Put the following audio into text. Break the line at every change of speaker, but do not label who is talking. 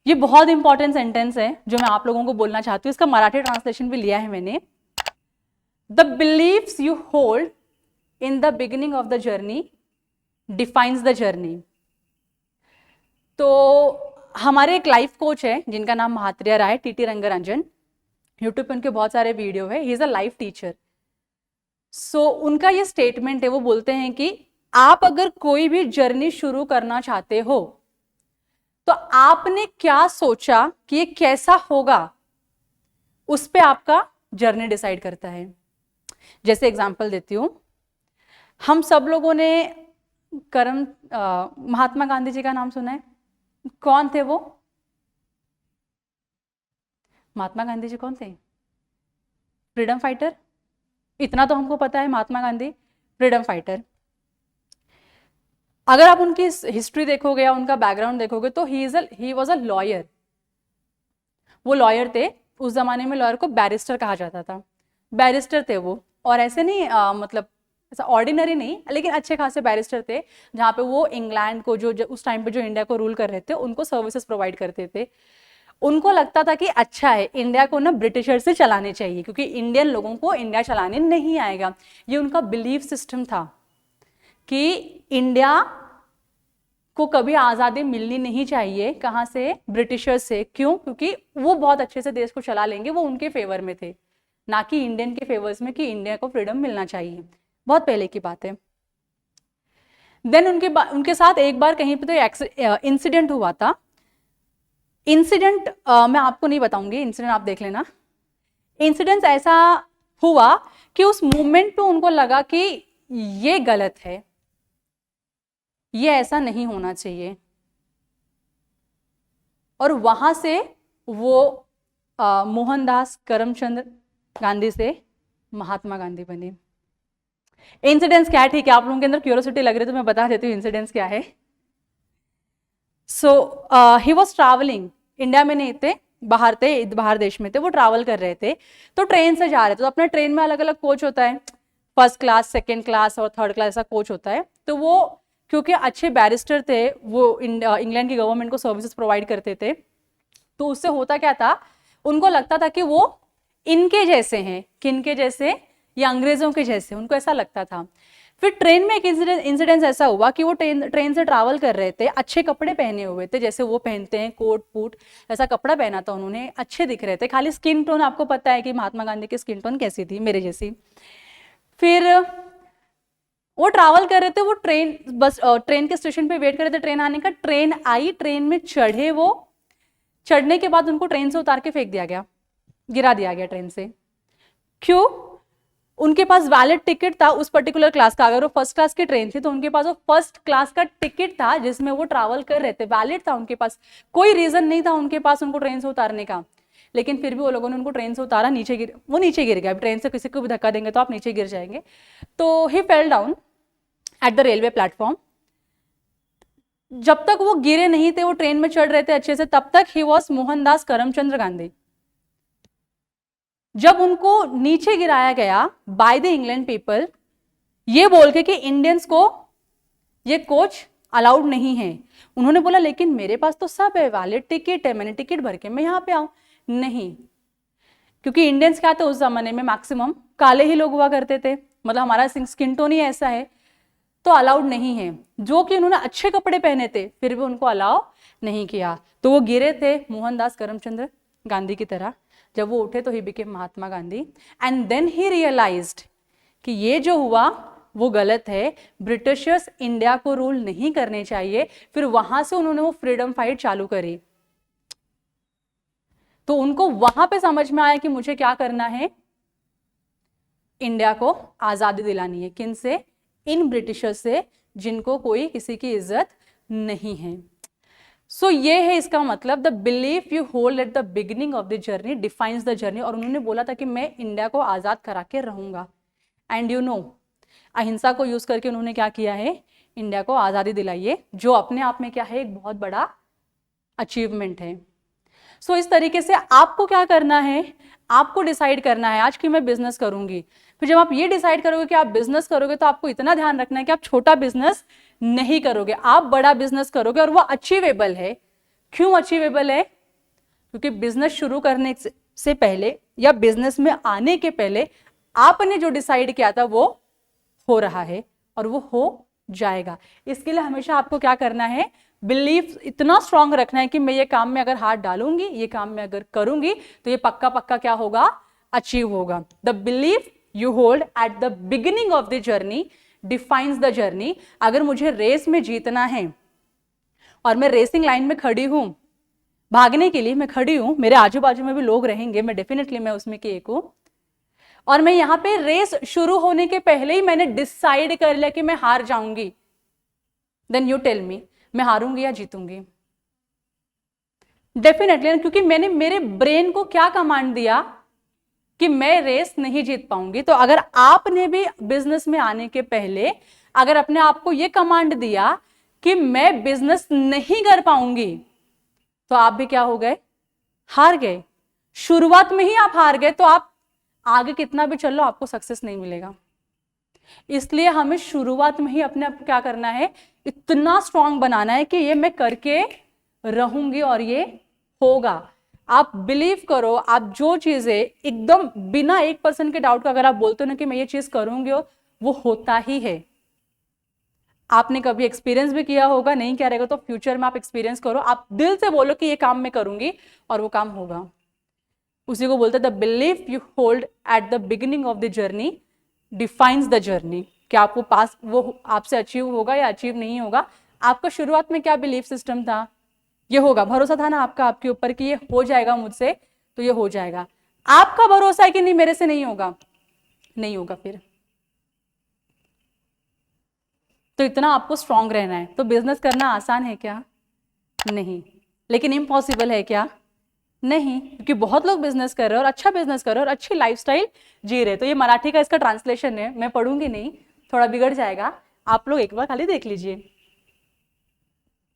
ये बहुत important sentence है जो मैं आप लोगों को बोलना चाहती हूँ, इसका मराठी ट्रांसलेशन भी लिया है मैंने। The beliefs you hold in the beginning of the journey defines the journey. तो हमारे एक लाइफ कोच है जिनका नाम महात्रिया राय, टीटी रंगरंजन, यूट्यूब पे उनके बहुत सारे वीडियो है, he is a life teacher. So उनका ये स्टेटमेंट है, वो बोलते हैं कि आप अगर कोई भी जर्नी शुरू करना चाहते हो तो आपने क्या सोचा कि ये कैसा होगा, उस पे आपका जर्नी डिसाइड करता है। जैसे एग्जांपल देती हूं, हम सब लोगों ने महात्मा गांधी जी का नाम सुना है। कौन थे वो? महात्मा गांधी जी कौन थे? Freedom fighter. इतना तो हमको पता है, महात्मा गांधी फ्रीडम फाइटर। अगर आप उनकी हिस्ट्री देखोगे या उनका बैकग्राउंड देखोगे तो ही वॉज अ लॉयर। वो लॉयर थे, उस जमाने में लॉयर को बैरिस्टर कहा जाता था, बैरिस्टर थे वो। और ऐसे नहीं मतलब ऐसा ऑर्डिनरी नहीं, लेकिन अच्छे खासे बैरिस्टर थे, जहाँ पे वो इंग्लैंड को जो उस टाइम पे जो इंडिया को रूल कर रहे थे उनको सर्विसेज प्रोवाइड करते थे। उनको लगता था कि अच्छा है, इंडिया को ना ब्रिटिशर से चलाने चाहिए, क्योंकि इंडियन लोगों को इंडिया चलाने नहीं आएगा। ये उनका बिलीफ सिस्टम था कि इंडिया को कभी आज़ादी मिलनी नहीं चाहिए। कहाँ से? ब्रिटिशर्स से। क्यों? क्योंकि वो बहुत अच्छे से देश को चला लेंगे, वो उनके फेवर में थे, ना कि इंडियन के फेवर्स में कि इंडिया को फ्रीडम मिलना चाहिए। बहुत पहले की बात है। देन उनके साथ एक बार कहीं पे तो इंसिडेंट हुआ था। इंसिडेंट मैं आपको नहीं बताऊंगी, इंसिडेंट आप देख लेना। इंसिडेंट ऐसा हुआ कि उस मोमेंट पे उनको लगा कि ये गलत है, ये ऐसा नहीं होना चाहिए, और वहां से वो मोहनदास करमचंद गांधी से महात्मा गांधी बने। इंसिडेंट्स क्या है? ठीक है, आप लोगों के अंदर क्यूरियोसिटी लग रही है तो मैं बता देती हूँ इंसिडेंट्स क्या है। सो ही वॉज ट्रैवलिंग, इंडिया में नहीं थे, बाहर थे, बाहर देश में थे, वो ट्रैवल कर रहे थे। तो ट्रेन से जा रहे थे, तो अपने ट्रेन में अलग अलग कोच होता है, फर्स्ट क्लास, सेकेंड क्लास और थर्ड क्लास, ऐसा कोच होता है। तो वो क्योंकि अच्छे बैरिस्टर थे, वो इंग्लैंड की गवर्नमेंट को सर्विसेज प्रोवाइड करते थे, तो उससे होता क्या था, उनको लगता था कि वो इनके जैसे हैं। किनके जैसे? या अंग्रेजों के जैसे, उनको ऐसा लगता था। फिर ट्रेन में एक इंसिडेंस ऐसा हुआ कि वो ट्रेन से ट्रैवल कर रहे थे, अच्छे कपड़े पहने हुए थे, जैसे वो पहनते हैं कोट पूट, ऐसा कपड़ा पहना था उन्होंने, अच्छे दिख रहे थे। खाली स्किन टोन, आपको पता है कि महात्मा गांधी की स्किन टोन कैसी थी, मेरे जैसी। फिर वो ट्रैवल कर रहे थे, वो ट्रेन के स्टेशन पे वेट कर रहे थे ट्रेन आने का। ट्रेन आई, ट्रेन में चढ़े, वो चढ़ने के बाद उनको ट्रेन से उतार के फेंक दिया गया, गिरा दिया गया ट्रेन से। क्यों? उनके पास वैलिड टिकट था उस पर्टिकुलर क्लास का। अगर वो फर्स्ट क्लास की ट्रेन थी तो उनके पास वो फर्स्ट क्लास का टिकट था जिसमें वो ट्रैवल कर रहे थे, वैलिड था उनके पास, कोई रीजन नहीं था उनके पास उनको ट्रेन से उतारने का। लेकिन फिर भी वो लोगों ने उनको ट्रेन से उतारा, वो नीचे गिर गया। ट्रेन से किसी को भी धक्का देंगे तो आप नीचे गिर जाएंगे। तो he fell down at the railway platform. जब तक वो गिरे नहीं थे, वो ट्रेन में चढ़ रहे थे अच्छे से, तब तक ही वॉज मोहनदास करमचंद गांधी। जब उनको नीचे गिराया गया बाय द इंग्लैंड पीपल, ये बोल के कि इंडियंस को ये कोच अलाउड नहीं है, उन्होंने बोला लेकिन मेरे पास तो सब है, वैलिड टिकट है, मैंने टिकट भर के मैं यहां पे आऊं। नहीं, क्योंकि इंडियंस क्या थे उस जमाने में, मैक्सिमम काले ही लोग हुआ करते थे, मतलब हमारा स्किन टोन ही ऐसा है, तो अलाउड नहीं है। जो कि उन्होंने अच्छे कपड़े पहने थे फिर भी उनको अलाउ नहीं किया। तो वो गिरे थे मोहनदास करमचंद गांधी की तरह। जब वो उठे तो he became Mahatma Gandhi, and then he realised कि ये जो हुआ वो गलत है, ब्रिटिशर्स इंडिया को रूल नहीं करने चाहिए। फिर वहां से उन्होंने वो फ्रीडम फाइट चालू करी। तो उनको वहां पे समझ में आया कि मुझे क्या करना है, इंडिया को आजादी दिलानी है। किन से? इन ब्रिटिशर्स से, जिनको कोई किसी की इज्जत नहीं है। सो ये है इसका मतलब, the belief you hold at the beginning of the journey defines the journey. और उन्होंने बोला था कि मैं इंडिया को आजाद करा के रहूंगा। एंड यू नो, अहिंसा को यूज करके उन्होंने क्या किया है, इंडिया को आजादी दिलाई है, जो अपने आप में क्या है, एक बहुत बड़ा अचीवमेंट है। सो इस तरीके से आपको क्या करना है, आपको डिसाइड करना है आज कि मैं बिजनेस करूंगी। फिर जब आप ये डिसाइड करोगे कि आप बिजनेस करोगे तो आपको इतना ध्यान रखना है कि आप छोटा बिजनेस नहीं करोगे, आप बड़ा बिजनेस करोगे, और वो अचीवेबल है। क्यों अचीवेबल है? क्योंकि बिजनेस शुरू करने से पहले या बिजनेस में आने के पहले आपने जो डिसाइड किया था वो हो रहा है और वो हो जाएगा। इसके लिए हमेशा आपको क्या करना है, बिलीफ इतना स्ट्रांग रखना है कि मैं ये काम में अगर हाथ डालूंगी, ये काम में अगर करूंगी तो ये पक्का पक्का क्या होगा, अचीव होगा। The belief you hold at the beginning of the journey defines the journey. अगर मुझे रेस में जीतना है और मैं रेसिंग लाइन में खड़ी हूं, भागने के लिए मैं खड़ी हूं, मेरे आजू बाजू में भी लोग रहेंगे, मैं डेफिनेटली मैं उसमें की एक हूं, और मैं यहां पे रेस शुरू होने के पहले ही मैंने डिसाइड कर लिया कि मैं हार जाऊंगी, देन यू टेल मी मैं हारूंगी या जीतूंगी? डेफिनेटली, क्योंकि मैंने मेरे ब्रेन को क्या कमांड दिया कि मैं रेस नहीं जीत पाऊंगी। तो अगर आपने भी बिजनेस में आने के पहले अगर अपने आप को यह कमांड दिया कि मैं बिजनेस नहीं कर पाऊंगी, तो आप भी क्या हो गए, हार गए। शुरुआत में ही आप हार गए तो आप आगे कितना भी चल लो आपको सक्सेस नहीं मिलेगा। इसलिए हमें शुरुआत में ही अपने आप को क्या करना है, इतना स्ट्रांग बनाना है कि ये मैं करके रहूंगी और ये होगा। आप बिलीव करो, आप जो चीजें एकदम बिना 1% के डाउट का अगर आप बोलते हो ना कि मैं ये चीज करूंगी, वो होता ही है। आपने कभी एक्सपीरियंस भी किया होगा, नहीं किया रहेगा तो फ्यूचर में आप एक्सपीरियंस करो, आप दिल से बोलो कि ये काम मैं करूंगी और वो काम होगा। उसी को बोलते the belief you hold at the beginning of the journey defines the journey. क्या आपको पास वो आपसे अचीव होगा या अचीव नहीं होगा, आपका शुरुआत में क्या बिलीफ सिस्टम था, ये होगा। भरोसा था ना आपका आपके ऊपर कि ये हो जाएगा मुझसे, तो ये हो जाएगा। आपका भरोसा है कि नहीं मेरे से नहीं होगा, नहीं होगा फिर तो इतना आपको स्ट्रांग रहना है। तो बिजनेस करना आसान है क्या? नहीं। लेकिन इम्पॉसिबल है क्या? नहीं, क्योंकि बहुत लोग बिजनेस कर रहे हैं और अच्छा बिजनेस कर रहे हैं और अच्छी लाइफस्टाइल जी रहे। तो ये मराठी का इसका ट्रांसलेशन है, मैं पढ़ूंगी नहीं, थोड़ा बिगड़ जाएगा, आप लोग एक बार खाली देख लीजिए।